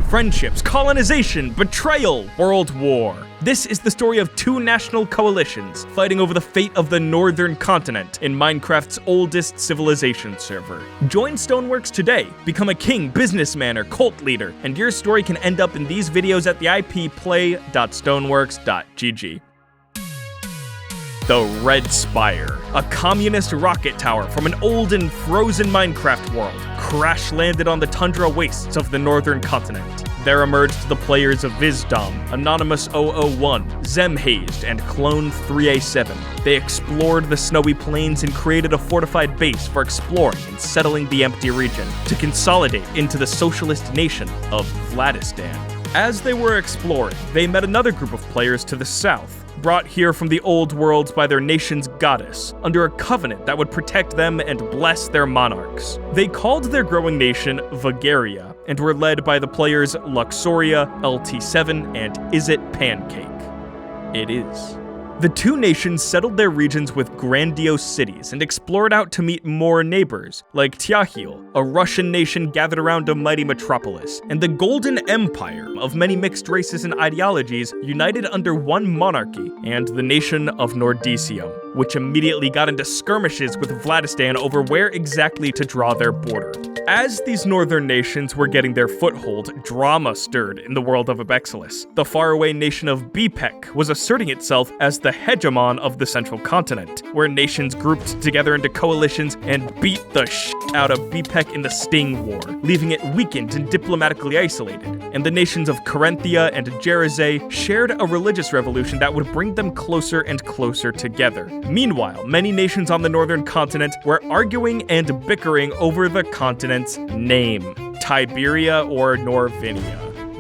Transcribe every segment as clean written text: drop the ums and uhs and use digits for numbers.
friendships, colonization, betrayal, world war. This is the story of two national coalitions fighting over the fate of the northern continent in Minecraft's oldest civilization server. Join Stoneworks today, become a king, businessman, or cult leader, and your story can end up in these videos at the IP play.stoneworks.gg. The Red Spire, a communist rocket tower from an old and frozen Minecraft world, crash-landed on the tundra wastes of the northern continent. There emerged the players of Vizdom, Anonymous001, Zemhazed, and Clone 3A7. They explored the snowy plains and created a fortified base for exploring and settling the empty region to consolidate into the socialist nation of Vladistan. As they were exploring, they met another group of players to the south, brought here from the old worlds by their nation's goddess, under a covenant that would protect them and bless their monarchs. They called their growing nation Vagaria, and were led by the players Luxoria, LT7, and Isit Pancake. It is. The two nations settled their regions with grandiose cities and explored out to meet more neighbors, like Tyahil, a Russian nation gathered around a mighty metropolis, and the Golden Empire of many mixed races and ideologies united under one monarchy, and the nation of Nordicium, which immediately got into skirmishes with Vladistan over where exactly to draw their border. As these northern nations were getting their foothold, drama stirred in the world of Abexilas. The faraway nation of Bpec was asserting itself as the hegemon of the central continent, where nations grouped together into coalitions and beat the shit out of Bpec in the Sting War, leaving it weakened and diplomatically isolated. And the nations of Carinthia and Jerizay shared a religious revolution that would bring them closer and closer together. Meanwhile, many nations on the northern continent were arguing and bickering over the continent's name, Tiberia or Norvinia.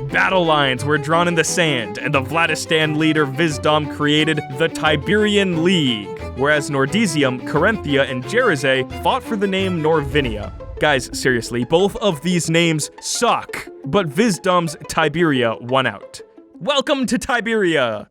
Battle lines were drawn in the sand, and the Vladistan leader Vizdom created the Tiberian League, whereas Nordicium, Carinthia, and Jerizay fought for the name Norvinia. Guys, seriously, both of these names suck, but Vizdom's Tiberia won out. Welcome to Tiberia!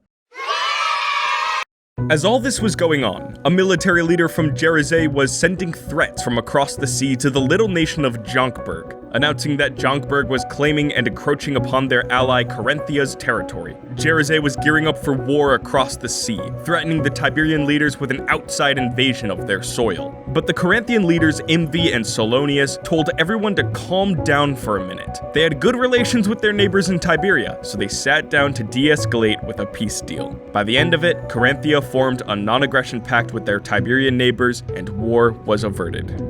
As all this was going on, a military leader from Jerizay was sending threats from across the sea to the little nation of Jonkberg, announcing that Jonkberg was claiming and encroaching upon their ally Carinthia's territory. Jerizay was gearing up for war across the sea, threatening the Tiberian leaders with an outside invasion of their soil. But the Carinthian leaders Imvi and Solonius told everyone to calm down for a minute. They had good relations with their neighbors in Tiberia, so they sat down to de-escalate with a peace deal. By the end of it, Carinthia formed a non-aggression pact with their Tiberian neighbors, and war was averted.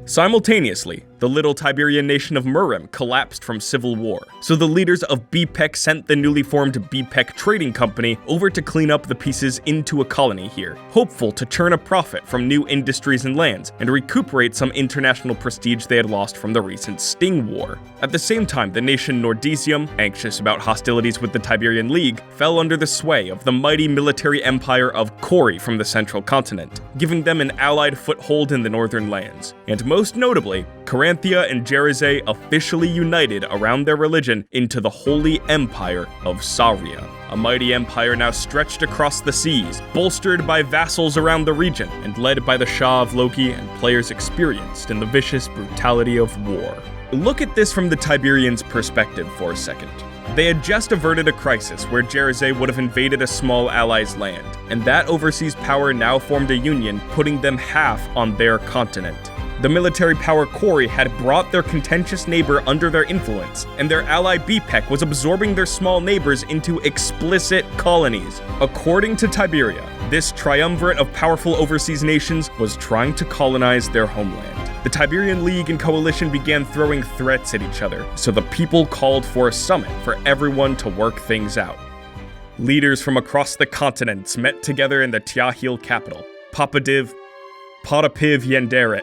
Simultaneously, the little Tiberian nation of Murim collapsed from civil war, so the leaders of Bpec sent the newly formed Bpec Trading Company over to clean up the pieces into a colony here, hopeful to churn a profit from new industries and lands, and recuperate some international prestige they had lost from the recent Sting War. At the same time, the nation Nordicium, anxious about hostilities with the Tiberian League, fell under the sway of the mighty military empire of Kori from the central continent, giving them an allied foothold in the northern lands. And most notably, Carinthia and Jerizay officially united around their religion into the Holy Empire of Sahriya, a mighty empire now stretched across the seas, bolstered by vassals around the region, and led by the Shah of Loki and players experienced in the vicious brutality of war. Look at this from the Tiberians' perspective for a second. They had just averted a crisis where Jerizay would have invaded a small ally's land, and that overseas power now formed a union, putting them half on their continent. The military power Kori had brought their contentious neighbor under their influence, and their ally Bpec was absorbing their small neighbors into explicit colonies. According to Tiberia, this triumvirate of powerful overseas nations was trying to colonize their homeland. The Tiberian League and Coalition began throwing threats at each other, so the people called for a summit for everyone to work things out. Leaders from across the continents met together in the Tyahil capital, Potapiv Yenderet,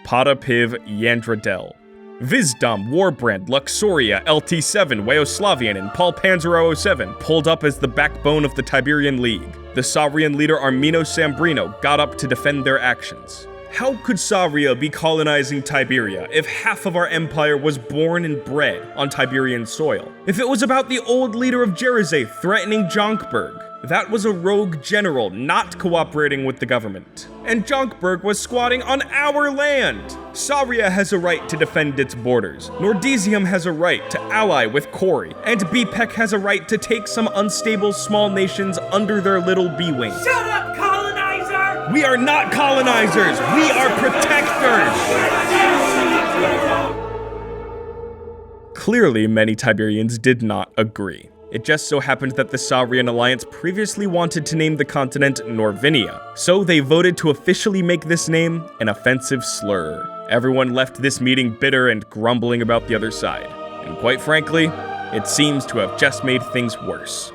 Potapiv Yandradel. Vizdom, Warbrand, Luxoria, LT7, Weoslavian, and Paul Panzer 007 pulled up as the backbone of the Tiberian League. The Sahrian leader Armino Sambrino got up to defend their actions. How could Sahriya be colonizing Tiberia if half of our empire was born and bred on Tiberian soil? If it was about the old leader of Jerusalem threatening Jonkberg, that was a rogue general not cooperating with the government. And Jonkberg was squatting on our land! Sahriya has a right to defend its borders. Nordesium has a right to ally with Kori. And BPEC has a right to take some unstable small nations under their little B-wing. Shut up, colonizer! We are not colonizers! We are protectors! Clearly, many Tiberians did not agree. It just so happened that the Sahriyan alliance previously wanted to name the continent Norvinia, so they voted to officially make this name an offensive slur. Everyone left this meeting bitter and grumbling about the other side, and quite frankly, it seems to have just made things worse.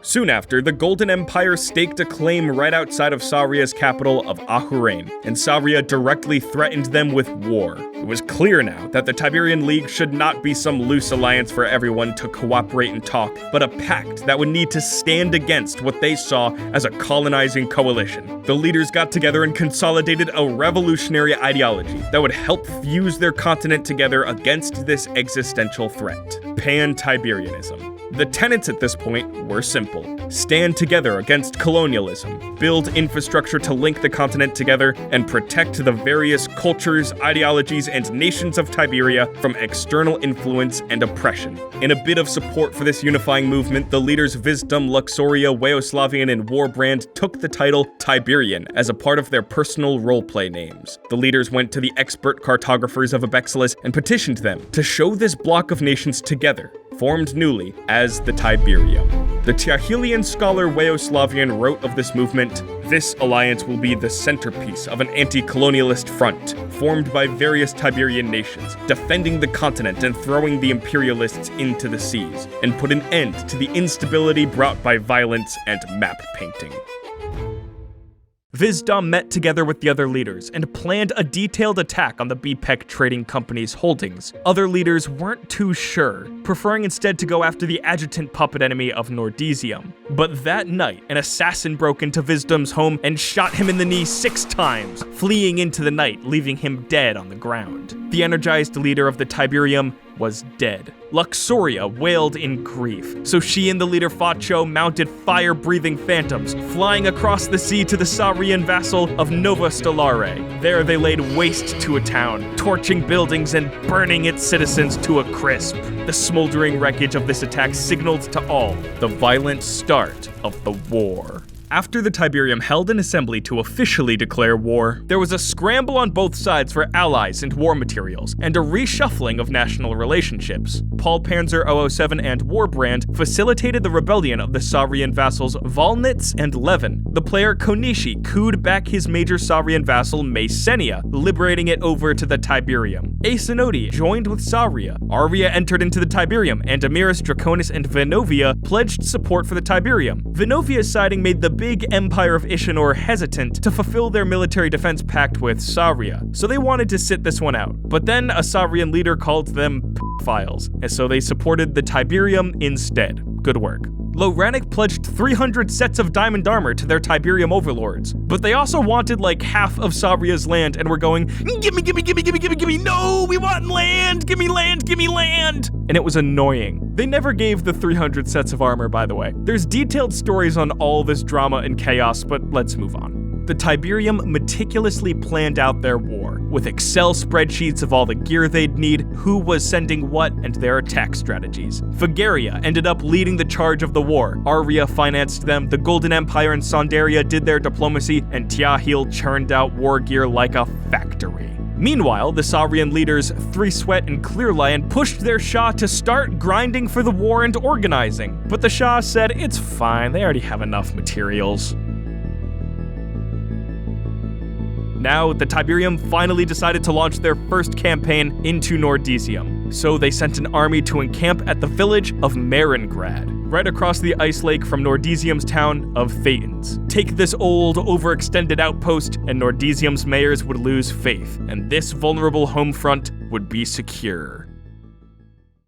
Soon after, the Golden Empire staked a claim right outside of Sahriya's capital of Ahurain, and Sahriya directly threatened them with war. It was clear now that the Tiberian League should not be some loose alliance for everyone to cooperate and talk, but a pact that would need to stand against what they saw as a colonizing coalition. The leaders got together and consolidated a revolutionary ideology that would help fuse their continent together against this existential threat: Pan-Tiberianism. The tenets at this point were simple. Stand together against colonialism, build infrastructure to link the continent together, and protect the various cultures, ideologies, and nations of Tiberia from external influence and oppression. In a bit of support for this unifying movement, the leaders Vizdum, Luxoria, Weoslavian, and Warbrand took the title Tiberian as a part of their personal roleplay names. The leaders went to the expert cartographers of Abexilas and petitioned them to show this block of nations together, formed newly as the Tiberium. The Tiahilian scholar Weoslavian wrote of this movement, "This alliance will be the centerpiece of an anti-colonialist front, formed by various Tiberian nations, defending the continent and throwing the imperialists into the seas, and put an end to the instability brought by violence and map painting." Vizdum met together with the other leaders and planned a detailed attack on the BPEC Trading Company's holdings. Other leaders weren't too sure, preferring instead to go after the adjutant puppet enemy of Nordesium. But that night, an assassin broke into Vizdum's home and shot him in the knee 6 times, fleeing into the night, leaving him dead on the ground. The energized leader of the Tiberium was dead. Luxoria wailed in grief, so she and the leader Facho mounted fire-breathing phantoms, flying across the sea to the Sahriyan vassal of Nova Stellare. There they laid waste to a town, torching buildings and burning its citizens to a crisp. The smoldering wreckage of this attack signaled to all the violent start of the war. After the Tiberium held an assembly to officially declare war, there was a scramble on both sides for allies and war materials, and a reshuffling of national relationships. Paul Panzer 007 and Warbrand facilitated the rebellion of the Sahriyan vassals Valnitz and Levin. The player Konishi cooed back his major Sahriyan vassal Maizenia, liberating it over to the Tiberium. Asenodi joined with Sahriya. Arria entered into the Tiberium, and Amiris, Draconis, and Venovia pledged support for the Tiberium. Venovia's siding made the big empire of Ishanor hesitant to fulfill their military defense pact with Sahriya, so they wanted to sit this one out. But then a Sahriyan leader called them pedophiles, and so they supported the Tiberium instead. Good work. Loranic pledged 300 sets of diamond armor to their Tiberium overlords, but they also wanted like half of Sahriya's land and were going, gimme, no, we want land, gimme land, gimme land. And it was annoying. They never gave the 300 sets of armor, by the way. There's detailed stories on all this drama and chaos, but let's move on. The Tiberium meticulously planned out their war, with Excel spreadsheets of all the gear they'd need, who was sending what, and their attack strategies. Fagaria ended up leading the charge of the war. Arria financed them, the Golden Empire and Sondaria did their diplomacy, and Tiahil churned out war gear like a factory. Meanwhile, the Sahriyan leaders, Three Sweat and Clear Lion, pushed their Shah to start grinding for the war and organizing. But the Shah said, it's fine, they already have enough materials. Now, the Tiberium finally decided to launch their first campaign into Nordesium. So they sent an army to encamp at the village of Maringrad, right across the ice lake from Nordesium's town of Thetans. Take this old, overextended outpost, and Nordesium's mayors would lose faith, and this vulnerable home front would be secure.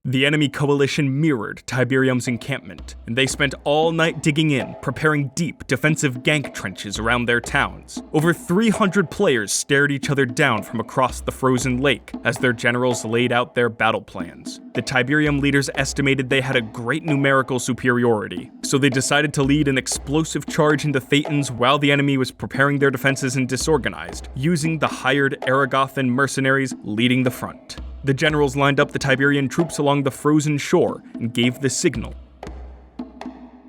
The enemy coalition mirrored Tiberium's encampment, and they spent all night digging in, preparing deep defensive gank trenches around their towns. Over 300 players stared each other down from across the frozen lake as their generals laid out their battle plans. The Tiberium leaders estimated they had a great numerical superiority, so they decided to lead an explosive charge into Thetans while the enemy was preparing their defenses and disorganized, using the hired Aragothan mercenaries leading the front. The generals lined up the Tiberian troops along the frozen shore and gave the signal.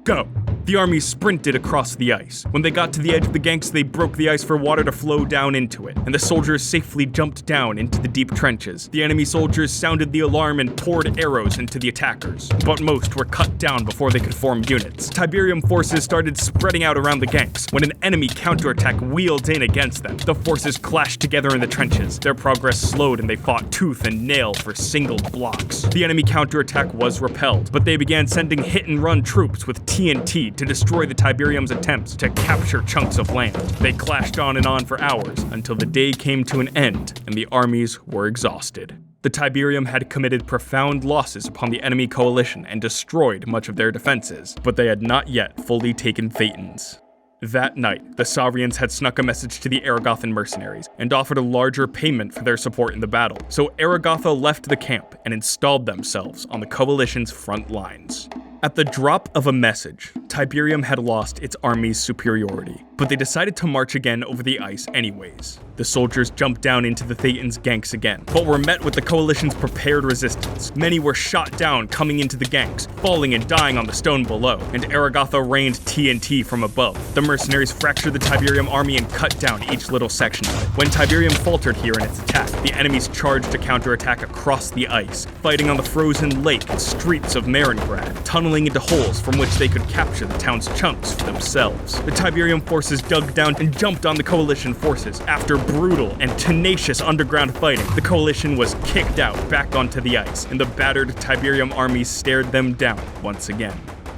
Go! The army sprinted across the ice. When they got to the edge of the ganks, they broke the ice for water to flow down into it, and the soldiers safely jumped down into the deep trenches. The enemy soldiers sounded the alarm and poured arrows into the attackers, but most were cut down before they could form units. Tiberium forces started spreading out around the ganks when an enemy counterattack wheeled in against them. The forces clashed together in the trenches. Their progress slowed and they fought tooth and nail for single blocks. The enemy counterattack was repelled, but they began sending hit-and-run troops with TNT to destroy the Tiberium's attempts to capture chunks of land. They clashed on and on for hours until the day came to an end and the armies were exhausted. The Tiberium had committed profound losses upon the enemy coalition and destroyed much of their defenses, but they had not yet fully taken Thetans. That night, the Sahrians had snuck a message to the Aragothan mercenaries and offered a larger payment for their support in the battle, so Aragotha left the camp and installed themselves on the coalition's front lines. At the drop of a message, Tiberium had lost its army's superiority, but they decided to march again over the ice anyways. The soldiers jumped down into the Thetans' ganks again, but were met with the coalition's prepared resistance. Many were shot down coming into the ganks, falling and dying on the stone below, and Aragotha rained TNT from above. The mercenaries fractured the Tiberium army and cut down each little section of it. When Tiberium faltered here in its attack, the enemies charged to counterattack across the ice, fighting on the frozen lake and streets of Maringrad, tunneling into holes from which they could capture the town's chunks for themselves. The Tiberium forces dug down and jumped on the coalition forces. After brutal and tenacious underground fighting, the coalition was kicked out back onto the ice, and the battered Tiberium army stared them down once again.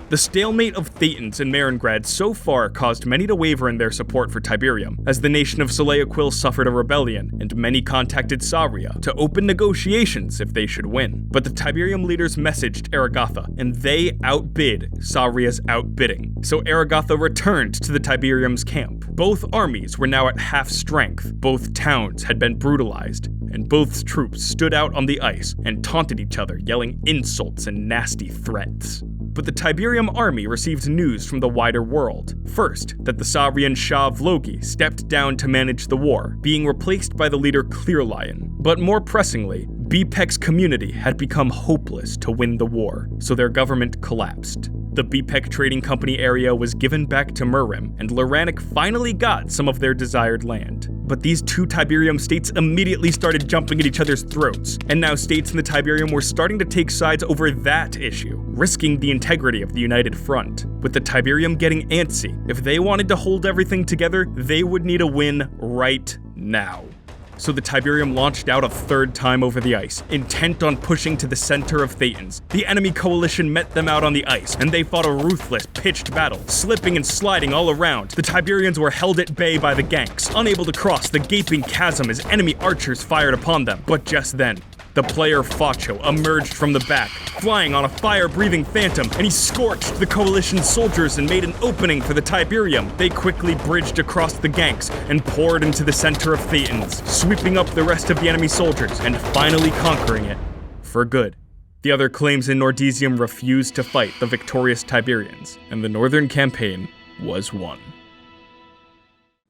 The stalemate of Thetans and Maringrad so far caused many to waver in their support for Tiberium, as the nation of Sahriya suffered a rebellion, and many contacted Sahriya to open negotiations if they should win. But the Tiberium leaders messaged Aragotha, and they outbid Sahriya's outbidding. So Aragotha returned to the Tiberium's camp. Both armies were now at half strength, both towns had been brutalized, and both troops stood out on the ice and taunted each other, yelling insults and nasty threats. But the Tiberium army received news from the wider world. First, that the Sahriyan Shah Vlogi stepped down to manage the war, being replaced by the leader Clearlion. But more pressingly, BPEC's community had become hopeless to win the war, so their government collapsed. The BPEC trading company area was given back to Murim, and Loranic finally got some of their desired land. But these two Tiberium states immediately started jumping at each other's throats, and now states in the Tiberium were starting to take sides over that issue, risking the integrity of the United Front. With the Tiberium getting antsy, if they wanted to hold everything together, they would need a win right now. So the Tiberium launched out a third time over the ice, intent on pushing to the center of Thetans. The enemy coalition met them out on the ice, and they fought a ruthless, pitched battle, slipping and sliding all around. The Tiberians were held at bay by the ganks, unable to cross the gaping chasm as enemy archers fired upon them. But just then, the player Facho emerged from the back, flying on a fire-breathing phantom, and he scorched the coalition soldiers and made an opening for the Tiberium. They quickly bridged across the ganks and poured into the center of Thetans, sweeping up the rest of the enemy soldiers and finally conquering it for good. The other claims in Nordesium refused to fight the victorious Tiberians, and the northern campaign was won.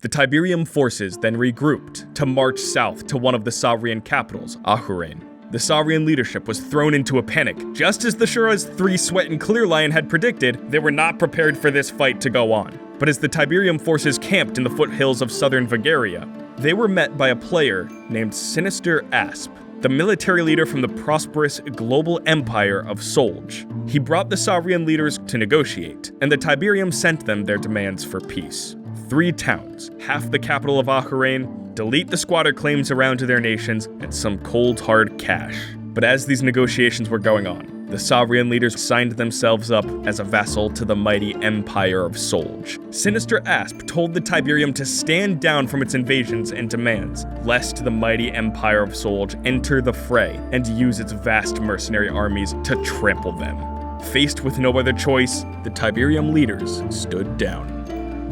The Tiberium forces then regrouped to march south to one of the Sahriyan capitals, Ahurain. The Sahriyan leadership was thrown into a panic. Just as the Shura's 3 Sweat and Clearlion had predicted, they were not prepared for this fight to go on. But as the Tiberium forces camped in the foothills of southern Vagaria, they were met by a player named Sinister Asp, the military leader from the prosperous global empire of Solj. He brought the Sahriyan leaders to negotiate, and the Tiberium sent them their demands for peace. 3 towns, half the capital of Ahurain, delete the squatter claims around to their nations, and some cold hard cash. But as these negotiations were going on, The Sahriyan leaders signed themselves up as a vassal to the mighty Empire of Solj. Sinister Asp told the Tiberium to stand down from its invasions and demands, lest the mighty Empire of Solj enter the fray and use its vast mercenary armies to trample them. Faced with no other choice, the Tiberium leaders stood down.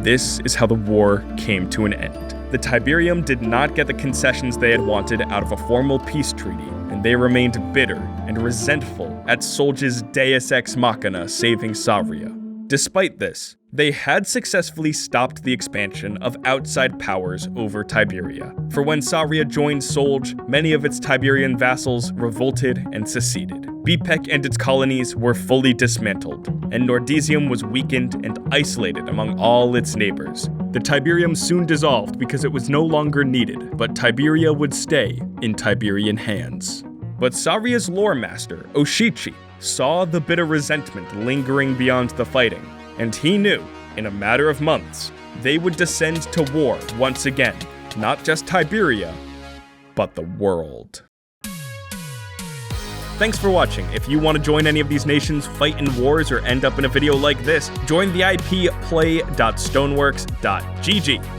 This is how the war came to an end. The Tiberium did not get the concessions they had wanted out of a formal peace treaty, and they remained bitter and resentful at Solj's Deus Ex Machina saving Sahriya. Despite this, they had successfully stopped the expansion of outside powers over Tiberia. For when Sahriya joined Solj, many of its Tiberian vassals revolted and seceded. Bipek and its colonies were fully dismantled, and Nordesium was weakened and isolated among all its neighbors. The Tiberium soon dissolved because it was no longer needed, but Tiberia would stay in Tiberian hands. But Sahriya's lore master, Oshichi, saw the bitter resentment lingering beyond the fighting, and he knew, in a matter of months, they would descend to war once again, not just Tiberia, but the world. Thanks for watching. If you want to join any of these nations, fight in wars, or end up in a video like this, join the IP play.stoneworks.gg.